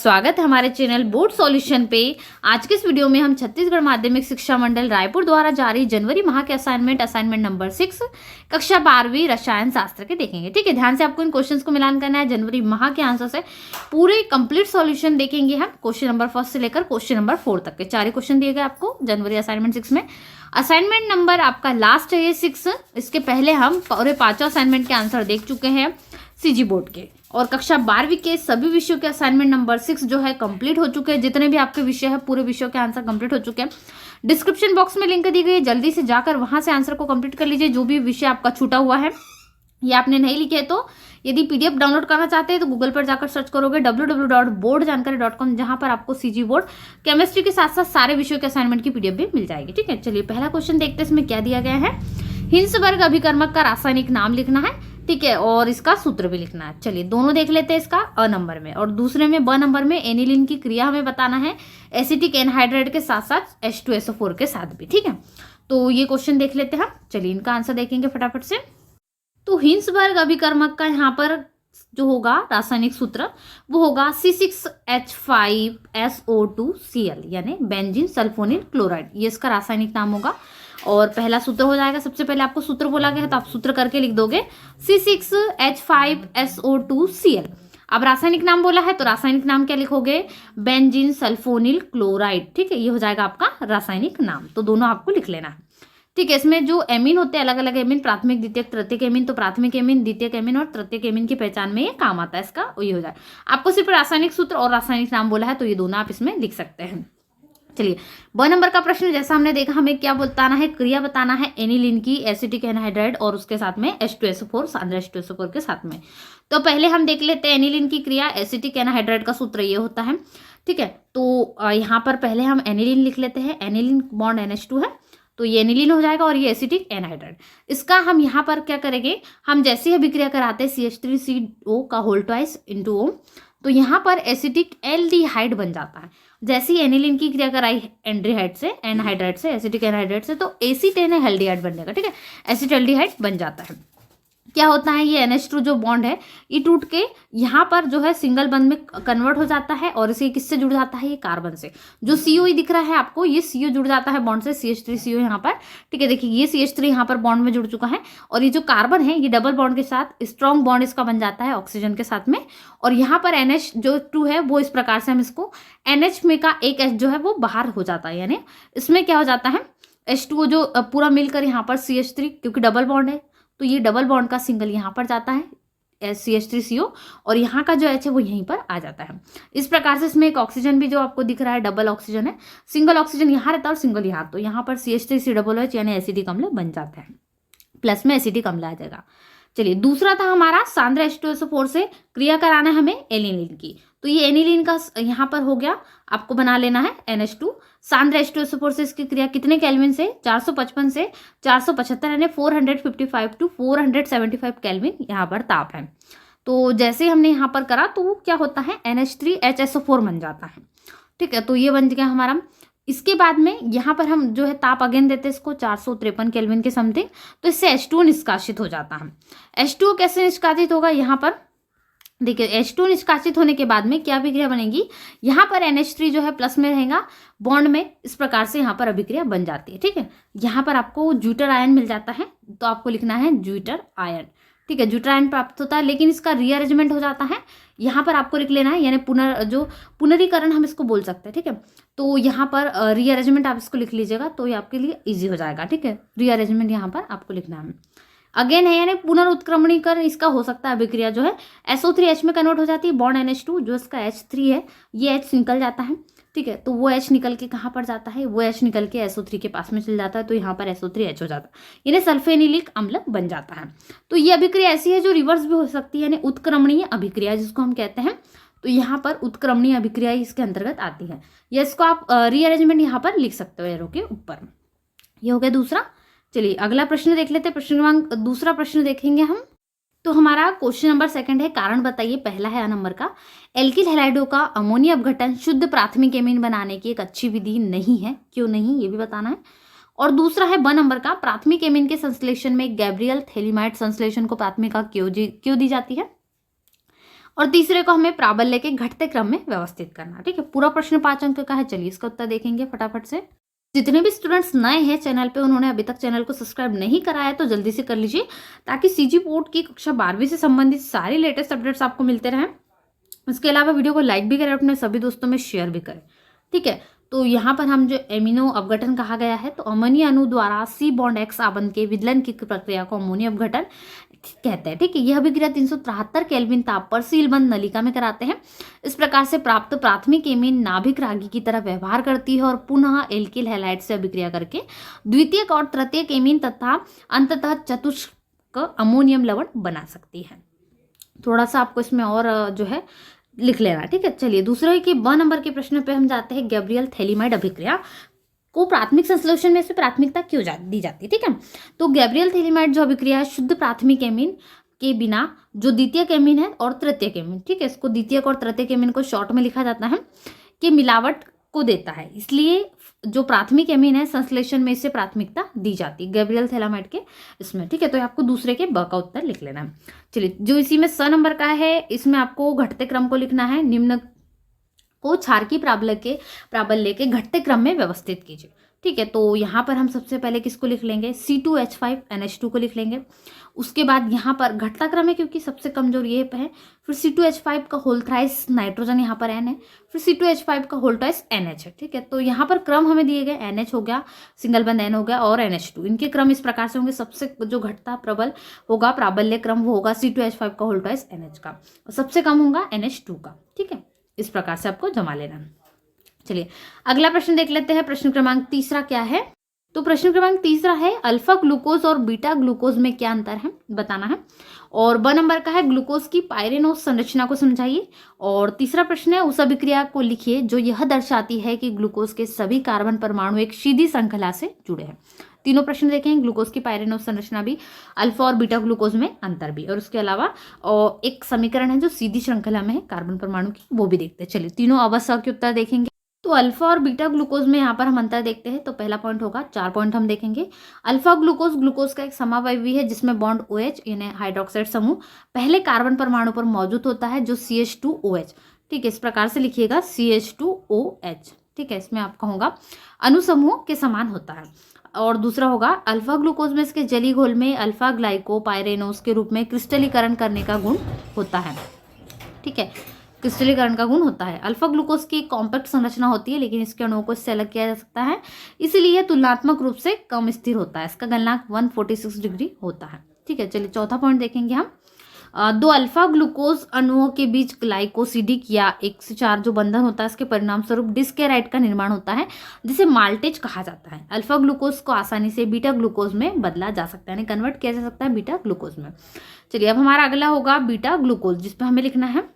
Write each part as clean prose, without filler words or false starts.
स्वागत है हमारे चैनल बोर्ड सॉल्यूशन पे। आज के इस वीडियो में हम छत्तीसगढ़ माध्यमिक शिक्षा मंडल रायपुर द्वारा जारी जनवरी माह के असाइनमेंट नंबर 6 कक्षा 12वीं रसायन शास्त्र के देखेंगे। ठीक है, ध्यान से आपको इन क्वेश्चंस को मिलान करना है। जनवरी माह के आंसर से पूरे कंप्लीट सॉल्यूशन देखेंगे हम। क्वेश्चन नंबर 1 से लेकर क्वेश्चन नंबर 4 तक के 4 क्वेश्चन दिए गए आपको जनवरी असाइनमेंट 6 में। असाइनमेंट नंबर आपका लास्ट है ये 6। इसके पहले हम पूरे 5 असाइनमेंट के आंसर देख चुके हैं सीजी बोर्ड के, और कक्षा 12वीं के सभी विषयों के असाइनमेंट नंबर 6 जो है कंप्लीट हो चुके हैं। जितने भी आपके विषय है पूरे विषयों के आंसर कंप्लीट हो चुके हैं। डिस्क्रिप्शन बॉक्स में लिंक दी गई है, जल्दी से जाकर वहां से आंसर को कंप्लीट कर लीजिए। जो भी विषय आपका छूटा हुआ है या आपने नहीं लिखे तो यदि पीडीएफ डाउनलोड करना चाहते हैं तो गूगल पर जाकर सर्च करोगे www.boardjankari.com, जहां पर आपको सीजी बोर्ड केमिस्ट्री के साथ साथ सारे विषयों के असाइनमेंट की पीडीएफ भी मिल जाएगी। ठीक है, चलिए पहला क्वेश्चन देखते हैं इसमें क्या दिया गया है। हिंसबर्ग अभिकर्मक का रासायनिक नाम लिखना है, ठीक है, और इसका सूत्र भी लिखना है। चलिए दोनों देख लेते हैं। इसका अ नंबर में और दूसरे में ब नंबर में एनिलीन की क्रिया हमें बताना है एसिटिक एनहाइड्राइड के साथ साथ H2SO4 के साथ भी। ठीक है, तो ये क्वेश्चन देख लेते हैं। चलिए इनका आंसर देखेंगे फटाफट से। तो हिंसबर्ग अभिकर्मक का यहाँ पर जो होगा रासायनिक सूत्र वो होगा C6H5SO2Cl यानी बेंजीन सल्फोनिल क्लोराइड, ये इसका रासायनिक नाम होगा। और पहला सूत्र हो जाएगा। सबसे पहले आपको सूत्र बोला गया है तो आप सूत्र करके लिख दोगे C6H5SO2Cl। अब रासायनिक नाम बोला है तो रासायनिक नाम क्या लिखोगे, बेंजीन सल्फोनिल क्लोराइड। ठीक है, ये हो जाएगा आपका रासायनिक नाम। तो दोनों आपको लिख लेना है। ठीक है, इसमें जो एमीन होते हैं अलग अलग एमीन, प्राथमिक द्वितीयक तृतीयक एमीन, तो प्राथमिक एमीन द्वितीयक एमीन और तृतीयक एमीन की पहचान में ये काम आता है इसका, ये हो जाए। आपको सिर्फ रासायनिक सूत्र और रासायनिक नाम बोला है तो ये दोनों आप इसमें लिख सकते हैं। चलिए ब नंबर का प्रश्न जैसा हमने देखा, हमें क्या बताना है, क्रिया बताना है एनिलीन की एसिटिक एनहाइड्राइड और उसके साथ में H2SO4 सांद्र H2SO4 के साथ में। तो पहले हम देख लेते हैं एनिलीन की क्रिया। एसिटिक एनहाइड्राइड का सूत्र ये होता है। ठीक है, तो यहाँ पर पहले हम एनिलीन लिख लेते हैं। एनिलीन बॉन्ड NH2 है तो ये एनिलीन हो जाएगा और ये एसिटिक एनहाइड्राइड। इसका हम यहाँ पर क्या करेंगे, हम जैसे ही अभिक्रिया कराते हैं CH3CO का होल ट्वाइस इंटू O, तो यहाँ पर एसिटिक एल्डिहाइड बन जाता है। जैसे ही एनिलीन की क्रिया कराई एनहाइड्राइड से एसिटिक एनहाइड्राइड से, तो एसीटेन एल्डिहाइड बनेगा। ठीक है, एसिटेल्डिहाइड बन जाता है। क्या होता है, ये NH2 जो बॉन्ड है ये टूट के यहाँ पर जो है सिंगल बंद में कन्वर्ट हो जाता है और इसे किससे जुड़ जाता है, ये कार्बन से। जो CO दिख रहा है आपको, ये CO जुड़ जाता है बॉन्ड से CH3CO यहाँ पर। ठीक है, देखिए ये CH3 यहाँ पर बॉन्ड में जुड़ चुका है और ये जो कार्बन है ये डबल बॉन्ड के साथ स्ट्रॉन्ग बॉन्ड इसका बन जाता है ऑक्सीजन के साथ में। और यहाँ पर NH जो 2 है वो इस प्रकार से हम इसको NH में का एक H जो है वो बाहर हो जाता है, यानी इसमें क्या हो जाता है H2O जो पूरा मिलकर यहाँ पर CH3, क्योंकि डबल बॉन्ड है तो ये डबल बॉन्ड का सिंगल यहाँ पर जाता है CH3CO और यहाँ का जो H है वो यहीं पर आ जाता है। इस प्रकार से इसमें एक ऑक्सीजन भी जो आपको दिख रहा है डबल ऑक्सीजन है, सिंगल ऑक्सीजन यहाँ रहता है और सिंगल यहाँ, तो यहाँ पर CH3COOH यानी एसिडिक अम्ल बन जाता है। प्लस में एसिडिक अम्ल आ जाएगा। चलिए दूसरा था हमारा सांद्र H2SO4 से क्रिया कराना है हमें एनिलीन की। तो ये एनिलीन का यहाँ पर हो गया, आपको बना लेना है NH2। सांद्र H2SO4 से इसकी क्रिया कितने केल्विन से, 455 से 475 यानी 455 टू 475 केल्विन यहाँ पर ताप है। तो जैसे हमने यहाँ पर करा तो वो क्या होता है NH3HSO4 बन जाता है। ठीक है, तो ये बन गया हमारा। इसके बाद में यहाँ पर हम जो है ताप अगेन देते हैं इसको 453 केल्विन के समथिंग, तो इससे H2O निष्कासित हो जाता है। H2O कैसे निष्कासित होगा, यहाँ पर देखिए H2O निष्कासित होने के बाद में क्या अभिक्रिया बनेगी, यहाँ पर NH3 जो है प्लस में रहेगा बॉन्ड में, इस प्रकार से यहाँ पर अभिक्रिया बन जाती है। ठीक है, यहाँ पर आपको ज्यूटर आयन मिल जाता है तो आपको लिखना है ज्यूटर आयन। ठीक है, ज्यूटर आयन प्राप्त होता है, लेकिन इसका रीअरेंजमेंट हो जाता है, यहाँ पर आपको लिख लेना है, यानी पुनरीकरण हम इसको बोल सकते हैं। ठीक है, तो यहाँ पर रीअरेंजमेंट आप इसको लिख लीजिएगा तो ये आपके लिए इजी हो जाएगा। ठीक है, रीअरेंजमेंट यहाँ पर आपको लिखना है अगेन है, यानी पुनरुत्क्रमणीकरण इसका हो सकता है। अभिक्रिया जो है SO3H में कन्वर्ट हो जाती है, बॉन्ड NH2 जो इसका H3 है ये H निकल जाता है। ठीक है, तो वो H निकल के कहाँ पर जाता है, वो H निकल के SO3 के पास में चल जाता है, तो यहाँ पर SO3H हो जाता है, यानी सल्फेनिलिक अम्ल बन जाता है। तो ये अभिक्रिया ऐसी है जो रिवर्स भी हो सकती है, यानी उत्क्रमणीय अभिक्रिया जिसको हम कहते हैं। तो यहाँ पर उत्क्रमणीय अभिक्रिया इसके अंतर्गत आती है, या इसको आप रीअरेंजमेंट यहाँ पर लिख सकते हो एरो के ऊपर। ये हो गया दूसरा। चलिए अगला प्रश्न देख लेते हैं। प्रश्न क्रमांक दूसरा प्रश्न देखेंगे हम। तो हमारा क्वेश्चन नंबर 2 है, कारण बताइए। पहला है नंबर का, एल्किल हैलाइडों का अमोनिया अपघटन शुद्ध प्राथमिक एमीन बनाने की एक अच्छी विधि नहीं है, क्यों नहीं ये भी बताना है। और दूसरा है ब नंबर का, प्राथमिक एमीन के संश्लेषण में गैब्रियल थैलीमाइड संश्लेषण को प्राथमिकता क्यों दी जाती है। और तीसरे को हमें प्राबल्य के घटते क्रम में व्यवस्थित करना। ठीक है, पूरा प्रश्न 5 अंक का है। चलिए इसका उत्तर देखेंगे फटाफट से। जितने भी स्टूडेंट्स नए हैं चैनल पे, उन्होंने अभी तक चैनल को सब्सक्राइब नहीं कराया है तो जल्दी से कर लीजिए, ताकि सीजी बोर्ड की कक्षा 12वीं से संबंधित सारी लेटेस्ट अपडेट्स आपको मिलते रहें। इसके अलावा वीडियो को लाइक भी करें, अपने सभी दोस्तों में शेयर भी करें। ठीक है, तो यहाँ पर हम जो एमिनो अपघटन कहा गया है, तो अमोनिया अणु द्वारा सी बॉन्ड एक्स आबंध के विदलन की प्रक्रिया को अमोनिया अपघटन कहते हैं। ठीक है, यह अभिक्रिया 373 केल्विन ताप पर सीलबंद नलिका में कराते हैं। इस प्रकार से प्राप्त प्राथमिक एमीन नाभिक रागी की तरह व्यवहार करती है और पुनः एल्किल हैलाइड से अभिक्रिया करके द्वितीयक और तृतीयक एमीन तथा अंततः चतुष्क अमोनियम लवण बना सकती है। थोड़ा सा आपको इसमें और जो है लिख लेना। ठीक है, चलिए दूसरे के 1 नंबर के प्रश्न पे हम जाते हैं। गैब्रियल थैलीमाइड अभिक्रिया को प्राथमिक संश्लेषण में से प्राथमिकता क्यों दी जाती है। ठीक है, तो गैब्रियल थैलीमाइड जो अभिक्रिया है, शुद्ध प्राथमिक एमीन के बिना जो द्वितीयक एमीन है और तृतीयक एमीन, ठीक है, इसको द्वितीयक और तृतीयक एमीन को शॉर्ट में लिखा जाता है, कि मिलावट को देता है। इसलिए जो प्राथमिक एमीन है संश्लेषण में इसे प्राथमिकता दी जाती है गैब्रियल थैलामाइड के इसमें। ठीक है, तो आपको दूसरे के ब का उत्तर लिख लेना है। चलिए, जो इसी में 100 नंबर का है, इसमें आपको घटते क्रम को लिखना है। निम्न को क्षारकीय प्राबल्य के घटते क्रम में व्यवस्थित कीजिए। ठीक है, तो यहाँ पर हम सबसे पहले किसको लिख लेंगे, C2H5NH2 को लिख लेंगे। उसके बाद यहाँ पर घटता क्रम है क्योंकि सबसे कमजोर ये है, फिर C2H5 का होल थ्राइस नाइट्रोजन यहाँ पर N है, फिर C2H5 का होल ट्वाइस NH है। ठीक है, तो यहाँ पर क्रम हमें दिए गए, NH हो गया, सिंगल बंद N हो गया और NH2, इनके क्रम इस प्रकार से होंगे। सबसे जो घटता प्रबल होगा प्राबल्य क्रम वो होगा C2H5 का होल ट्वाइस NH का, और सबसे कम होगा NH2 का। ठीक है, इस प्रकार से आपको जमा लेना। चलिए अगला प्रश्न देख लेते हैं। प्रश्न क्रमांक 3 क्या है, तो प्रश्न क्रमांक 3 है, अल्फा ग्लूकोज और बीटा ग्लूकोज में क्या अंतर है बताना है। और 2 नंबर का है, ग्लूकोज की पायरेनोज संरचना को समझाइए। और तीसरा प्रश्न है, उस अभिक्रिया को लिखिए जो यह दर्शाती है कि ग्लूकोज के सभी कार्बन परमाणु एक सीधी श्रृंखला से जुड़े हैं। तीनों प्रश्न देखें, ग्लूकोज की पायरेनोज संरचना भी, अल्फा और बीटा ग्लूकोज में अंतर भी, और उसके अलावा और एक समीकरण है जो सीधी श्रृंखला में है कार्बन परमाणु की, वो भी देखते हैं। चलिए तीनों अवश्य के उत्तर देखेंगे। तो अल्फा और बीटा ग्लूकोज में यहाँ पर हम अंतर देखते हैं। तो पहला पॉइंट होगा, 4 पॉइंट हम देखेंगे। अल्फा ग्लूकोज का एक समावयवी है जिसमें बॉन्ड OH यानी हाइड्रोक्साइड समूह पहले कार्बन परमाणु पर मौजूद होता है, जो CH2OH। ठीक है, इस प्रकार से लिखिएगा CH2OH। ठीक है, इसमें आपका होगा अनुसमूह के समान होता है। और दूसरा होगा, अल्फा ग्लूकोज में इसके जली घोल में अल्फा ग्लाइकोपाइरेनोज के रूप में क्रिस्टलीकरण करने का गुण होता है। ठीक है, क्रिस्टलीकरण का गुण होता है। अल्फा ग्लूकोज की कॉम्पैक्ट संरचना होती है, लेकिन इसके अणुओं को इससे अलग किया जा सकता है, इसलिए तुलनात्मक रूप से कम स्थिर होता है। इसका गलनांक 146 डिग्री होता है। ठीक है, चलिए चौथा पॉइंट देखेंगे हम। 2 अल्फा ग्लूकोज अणुओं के बीच ग्लाइकोसिडिक या 1 से 4 जो बंधन होता है, इसके परिणाम स्वरूप डिस्केराइड का निर्माण होता है, जिसे माल्टेज कहा जाता है। अल्फा ग्लूकोज को आसानी से बीटा ग्लूकोज में बदला जा सकता है, यानी कन्वर्ट किया जा सकता है बीटा ग्लूकोज में। चलिए अब हमारा अगला होगा बीटा ग्लूकोज, जिसपे हमें लिखना है।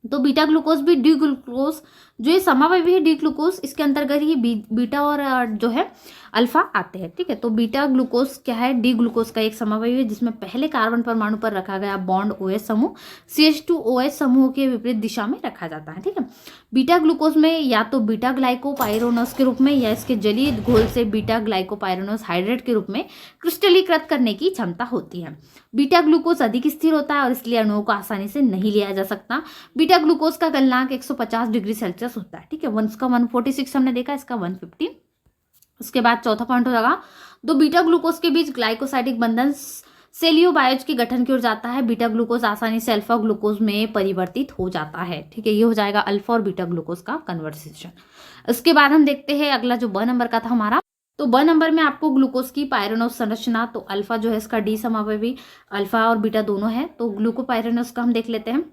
तो बीटा ग्लूकोज भी डी ग्लूकोज जो ये समावयवी है डी ग्लूकोज, इसके अंतर्गत ही बीटा और जो है अल्फा आते हैं। ठीक है, तो बीटा ग्लूकोज क्या है, डी ग्लूकोज का एक समावयवी है जिसमें पहले कार्बन परमाणु पर रखा गया बॉन्ड OH समूह CH2OH समूह के विपरीत दिशा में रखा जाता है। ठीक है, बीटा ग्लूकोज में या तो बीटा ग्लाइकोपाइरेनोज के रूप में या इसके जलीय घोल से बीटा ग्लाइकोपाइरेनोज हाइड्रेट के रूप में क्रिस्टलीकृत करने की क्षमता होती है। बीटा ग्लूकोज अधिक स्थिर होता है और इसलिए अणुओं को आसानी से नहीं लिया जा सकता। बीटा ग्लूकोज का गलनांक 150 डिग्री सेल्सियस होता है। ठीक है, इसका 146 हमने देखा, इसका 150। उसके बाद चौथा पॉइंट हो जाएगा, 2 बीटा ग्लूकोज के बीच ग्लाइकोसाइडिक बंधन सेल्यूबायोज के गठन की ओर जाता है। बीटा ग्लूकोज आसानी से अल्फा ग्लूकोज में परिवर्तित हो जाता है। ठीक है, ये हो जाएगा अल्फा और बीटा ग्लूकोज का कन्वर्सेशन। उसके बाद हम देखते हैं अगला जो 2 नंबर का था हमारा। तो 2 नंबर में आपको ग्लूकोज की पायरेनोज संरचना, तो अल्फा जो है इसका डी समावयवी, अल्फा और बीटा दोनों है, तो ग्लूकोपाइरेनोज का हम देख लेते हैं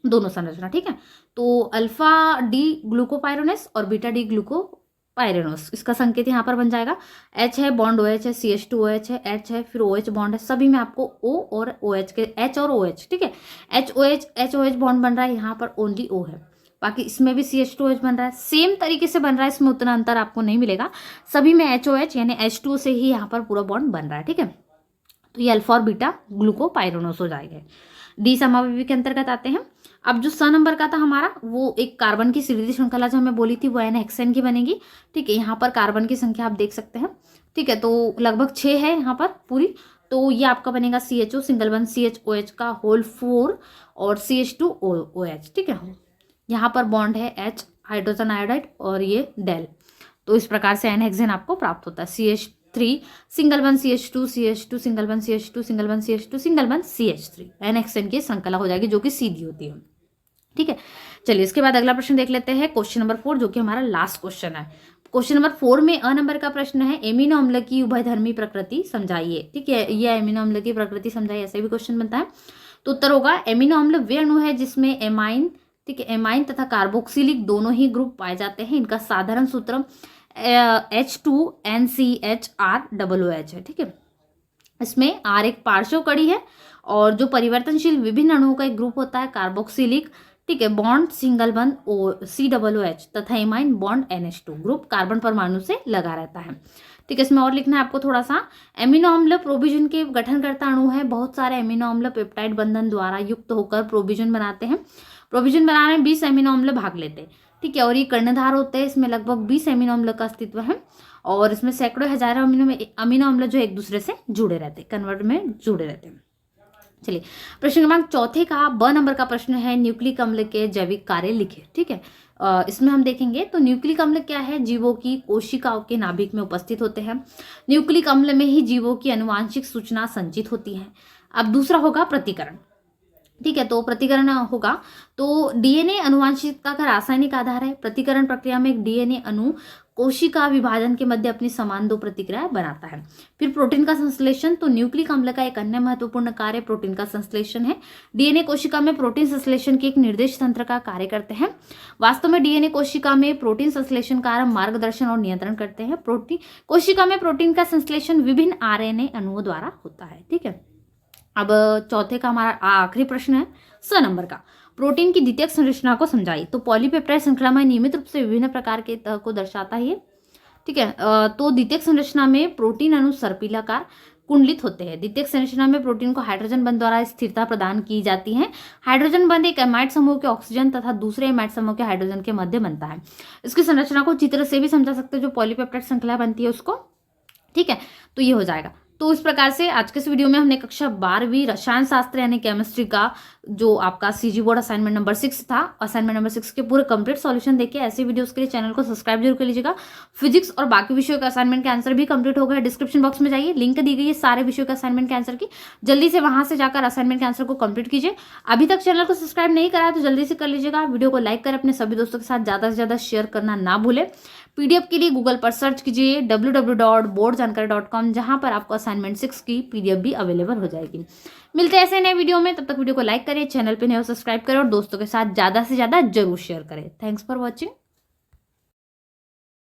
दोनों संरचना। ठीक है, तो अल्फा डी ग्लूकोपाइरेनोज और बीटा डी ग्लूकोपाइरेनोज, इसका संकेत यहाँ पर बन जाएगा। H है, बॉन्ड OH है, CH2OH है, H है, फिर OH बॉन्ड है, सभी में आपको O और OH के H और OH। ठीक है, HOH बॉन्ड बन रहा है, यहाँ पर ओनली O है, बाकी इसमें भी CH2OH बन रहा है, सेम तरीके से बन रहा है, इसमें उतना अंतर आपको नहीं मिलेगा। सभी में HOH यानी H2 से ही यहाँ पर पूरा बॉन्ड बन रहा है। ठीक है, तो ये अल्फा और बीटा ग्लूकोपाइरेनोज हो जाएंगे, डी समावयवी के अंतर्गत आते हैं। अब जो 100 नंबर का था हमारा, वो एक कार्बन की सीधी श्रृंखला जो हमें बोली थी वो N-हेक्सेन की बनेगी। ठीक है, यहाँ पर कार्बन की संख्या आप देख सकते हैं। ठीक है, तो लगभग 6 है यहाँ पर पूरी, तो ये आपका बनेगा CHO सिंगल बॉन्ड CHOH का होल 4 और CH2OH, ठीक है। यहाँ पर बॉन्ड है H हाइड्रोजन आयोडाइड और ये डेल। तो इस प्रकार से एन हेक्सेन आपको प्राप्त होता है। CH3 single bond CH2 single bond CH2 single bond CH2 single bond CH3 n hexane की श्रृंखला हो जाएगी जो कि सीधी होती है, ठीक है। चलिए इसके बाद अगला प्रश्न देख लेते हैं, क्वेश्चन नंबर 4, जो कि हमारा लास्ट क्वेश्चन है। क्वेश्चन नंबर 4 में अ नंबर का प्रश्न है, एमिनो अम्ल की उभयधर्मी प्रकृति समझाइए, ठीक है। यह एमिनो अम्ल की प्रकृति समझाइए, ऐसे भी क्वेश्चन बनता है। तो उत्तर होगा एमिनो अम्ल वे अणु है जिसमें एमाइन, ठीक है, एमाइन तथा कार्बोक्सिलिक दोनों ही ग्रुप पाए जाते हैं। इनका साधारण सूत्र H2NCHR OOH है, ठीक है। इसमें R एक पार्श्व कड़ी है और जो परिवर्तनशील विभिन्न अणुओं का एक ग्रुप होता है कार्बोक्सिलिक, ठीक है, बॉन्ड सिंगल बॉन्ड COOH तथा amine bond NH2 group carbon परमाणु से लगा रहता है, ठीक है। इसमें और लिखना है आपको थोड़ा सा, एमिनो अम्ल प्रोविजन के गठनकर्ता अणु है। बहुत सारे एमिनो अम्ल पेप्टाइड बंधन द्वारा युक्त होकर प्रोविजन बनाते हैं। प्रोविजन बनाने में 20 एमिनो अम्ल भाग लेते हैं, ठीक है। और ये कर्णधार होते हैं, इसमें लगभग 20 एमिनो अम्ल का अस्तित्व है और इसमें सैकड़ों हजारों अमीनो अम्ल जो एक दूसरे से जुड़े रहते हैं, कन्वर्ट में जुड़े रहते हैं। चलिए प्रश्न क्रमांक 4 का ब नंबर का प्रश्न है, न्यूक्लिक अम्ल के जैविक कार्य लिखे, ठीक है। इसमें हम देखेंगे तो न्यूक्लिक अम्ल क्या है, जीवों की कोशिकाओं के नाभिक में उपस्थित होते हैं। न्यूक्लिक अम्ल में ही जीवों की अनुवांशिक सूचना संचित होती है। अब दूसरा होगा प्रतिकरण, ठीक है। तो प्रतिकरण होगा तो डीएनए अनुवांशिकता का रासायनिक आधार है। प्रतिकरण प्रक्रिया में एक डीएनए अणु कोशिका विभाजन के मध्य अपनी समान 2 प्रतिक्रियाएं बनाता है। फिर प्रोटीन का संश्लेषण, तो न्यूक्लिक अम्ल का एक अन्य महत्वपूर्ण कार्य प्रोटीन का संश्लेषण है। डीएनए कोशिका में प्रोटीन संश्लेषण के एक निर्देश तंत्र का कार्य करते हैं। वास्तव में डीएनए कोशिका में प्रोटीन संश्लेषण कार्य मार्गदर्शन और नियंत्रण करते हैं। प्रोटीन कोशिका में प्रोटीन का संश्लेषण विभिन्न आरएनए अणुओं द्वारा होता है, ठीक है। अब चौथे का हमारा आखिरी प्रश्न है, स नंबर का, प्रोटीन की द्वितीयक संरचना को समझाइए। तो पॉलीपेप्टाइड श्रृंखला में नियमित रूप से विभिन्न प्रकार के तह को दर्शाता है, ठीक है। तो द्वितीयक संरचना में प्रोटीन अणु सर्पिलाकार कुंडलित होते हैं। द्वितीयक संरचना में प्रोटीन को हाइड्रोजन बंध द्वारा स्थिरता प्रदान की जाती है। हाइड्रोजन बंध एक एमाइड समूह के ऑक्सीजन तथा दूसरे एमाइड समूह के हाइड्रोजन के मध्य बनता है। इसकी संरचना को चित्र से भी समझा सकते हैं, जो पॉलीपेप्टाइड श्रृंखला बनती है उसको, ठीक है। तो ये हो जाएगा। तो इस प्रकार से आज के इस वीडियो में हमने कक्षा 12वीं रसायन शास्त्र यानी केमिस्ट्री का जो आपका CG बोर्ड असाइनमेंट नंबर 6 था, असाइनमेंट नंबर 6 के पूरे कंप्लीट सॉल्यूशन देखे। ऐसे वीडियोस के लिए चैनल को सब्सक्राइब जरूर कर लीजिएगा। फिजिक्स और बाकी विषयों के असाइनमेंट के आंसर भी कंप्लीट हो गए। डिस्क्रिप्शन बॉक्स में जाइए, लिंक दी गई है सारे विषयों के असाइनमेंट के आंसर की, जल्दी से वहां से जाकर असाइनमेंट के आंसर को कंप्लीट कीजिए। अभी तक चैनल को सब्सक्राइब नहीं करा तो जल्दी से कर लीजिएगा। वीडियो को लाइक कर अपने सभी दोस्तों के साथ ज्यादा से ज्यादा शेयर करना ना भूले। PDF के लिए गूगल पर सर्च कीजिए www.boardjankari.com, जहां पर आपको असाइनमेंट 6 की PDF भी अवेलेबल हो जाएगी। मिलते हैं ऐसे नए वीडियो में, तब तक वीडियो को लाइक करें, चैनल पे नए हो सब्सक्राइब करें और दोस्तों के साथ ज़्यादा से ज़्यादा जरूर शेयर करें। Thanks for watching.